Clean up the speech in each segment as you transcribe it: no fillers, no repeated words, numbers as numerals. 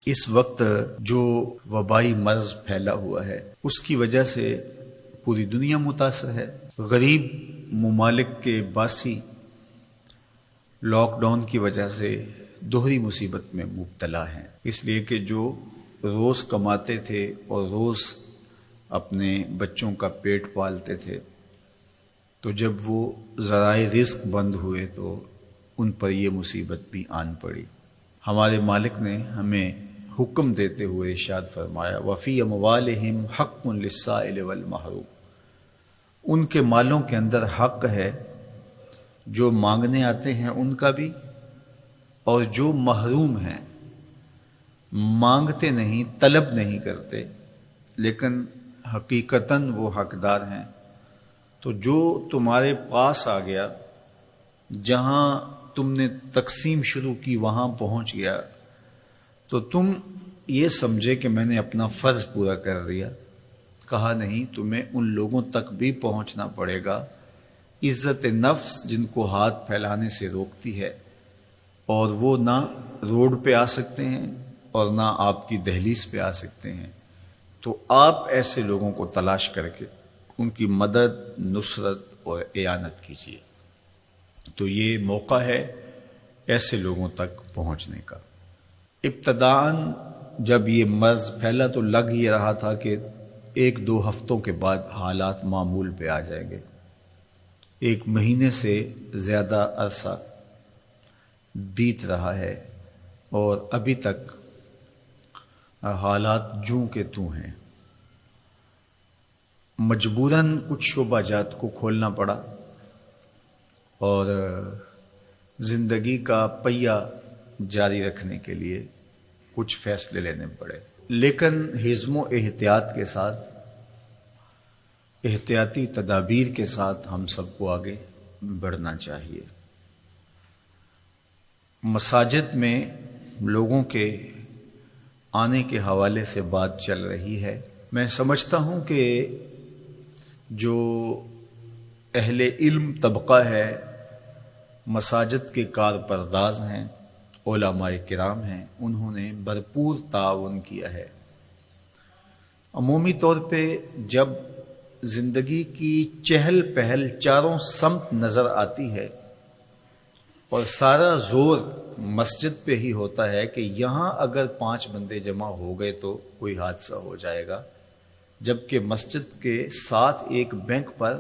اس وقت جو وبائی مرض پھیلا ہوا ہے اس کی وجہ سے پوری دنیا متاثر ہے۔ غریب ممالک کے باسی لاک ڈاؤن کی وجہ سے دوہری مصیبت میں مبتلا ہیں، اس لیے کہ جو روز کماتے تھے اور روز اپنے بچوں کا پیٹ پالتے تھے، تو جب وہ ذرائع رزق بند ہوئے تو ان پر یہ مصیبت بھی آن پڑی۔ ہمارے مالک نے ہمیں حکم دیتے ہوئے ارشاد فرمایا وَفِي أَمْوَالِهِمْ حَقٌّ لِلسَّائِلِ وَالْمَحْرُومِ، ان کے مالوں کے اندر حق ہے، جو مانگنے آتے ہیں ان کا بھی، اور جو محروم ہیں، مانگتے نہیں، طلب نہیں کرتے لیکن حقیقتاً وہ حقدار ہیں، تو جو تمہارے پاس آ گیا، جہاں تم نے تقسیم شروع کی وہاں پہنچ گیا، تو تم یہ سمجھے کہ میں نے اپنا فرض پورا کر دیا۔ کہا نہیں، تمہیں ان لوگوں تک بھی پہنچنا پڑے گا، عزت نفس جن کو ہاتھ پھیلانے سے روکتی ہے، اور وہ نہ روڈ پہ آ سکتے ہیں اور نہ آپ کی دہلیز پہ آ سکتے ہیں، تو آپ ایسے لوگوں کو تلاش کر کے ان کی مدد، نصرت اور اعانت کیجیے۔ تو یہ موقع ہے ایسے لوگوں تک پہنچنے کا۔ ابتداً جب یہ مرض پھیلا تو لگ یہ رہا تھا کہ 1-2 ہفتوں کے بعد حالات معمول پہ آ جائیں گے۔ 1 مہینے سے زیادہ عرصہ بیت رہا ہے اور ابھی تک حالات جوں کے توں ہیں۔ مجبوراً کچھ شعبہ جات کو کھولنا پڑا اور زندگی کا پہیہ جاری رکھنے کے لیے کچھ فیصلے لینے پڑے، لیکن حزم و احتیاط کے ساتھ، احتیاطی تدابیر کے ساتھ ہم سب کو آگے بڑھنا چاہیے۔ مساجد میں لوگوں کے آنے کے حوالے سے بات چل رہی ہے۔ میں سمجھتا ہوں کہ جو اہل علم طبقہ ہے، مساجد کے کارپرداز ہیں، علماء کرام ہیں، انہوں نے بھرپور تعاون کیا ہے۔ عمومی طور پہ جب زندگی کی چہل پہل چاروں سمت نظر آتی ہے اور سارا زور مسجد پہ ہی ہوتا ہے کہ یہاں اگر 5 بندے جمع ہو گئے تو کوئی حادثہ ہو جائے گا، جبکہ مسجد کے ساتھ ایک بینک پر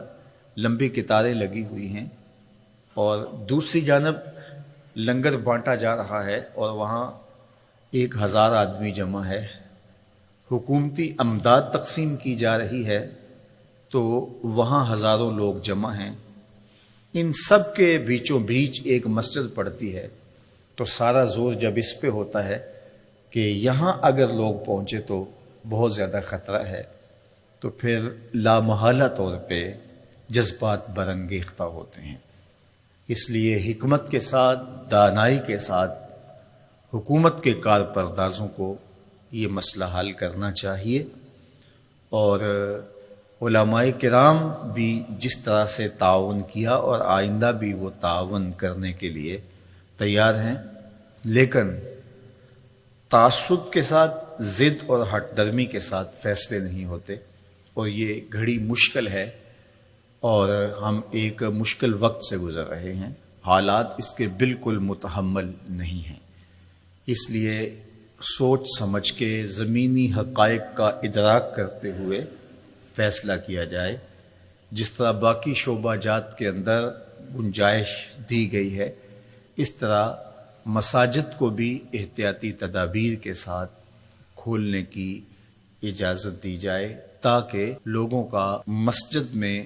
لمبی قطاریں لگی ہوئی ہیں اور دوسری جانب لنگر بانٹا جا رہا ہے اور وہاں 1000 آدمی جمع ہے، حکومتی امداد تقسیم کی جا رہی ہے تو وہاں ہزاروں لوگ جمع ہیں۔ ان سب کے بیچوں بیچ ایک مسجد پڑتی ہے، تو سارا زور جب اس پہ ہوتا ہے کہ یہاں اگر لوگ پہنچے تو بہت زیادہ خطرہ ہے، تو پھر لامحالہ طور پہ جذبات برانگیختہ ہوتے ہیں۔ اس لیے حکمت کے ساتھ، دانائی کے ساتھ حکومت کے کارپردازوں کو یہ مسئلہ حل کرنا چاہیے، اور علماء کرام بھی جس طرح سے تعاون کیا اور آئندہ بھی وہ تعاون کرنے کے لیے تیار ہیں، لیکن تعصب کے ساتھ، ضد اور ہٹ درمی کے ساتھ فیصلے نہیں ہوتے، اور یہ گھڑی مشکل ہے اور ہم ایک مشکل وقت سے گزر رہے ہیں۔ حالات اس کے بالکل متحمل نہیں ہیں، اس لیے سوچ سمجھ کے زمینی حقائق کا ادراک کرتے ہوئے فیصلہ کیا جائے۔ جس طرح باقی شعبہ جات کے اندر گنجائش دی گئی ہے، اس طرح مساجد کو بھی احتیاطی تدابیر کے ساتھ کھولنے کی اجازت دی جائے، تاکہ لوگوں کا مسجد میں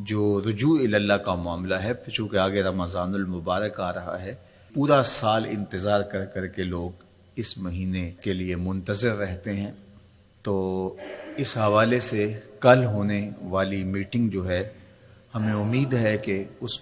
جو رجوع اللہ کا معاملہ ہے، چونکہ آگے رمضان المبارک آ رہا ہے، پورا سال انتظار کر کر کے لوگ اس مہینے کے لیے منتظر رہتے ہیں، تو اس حوالے سے کل ہونے والی میٹنگ جو ہے، ہمیں امید ہے کہ اس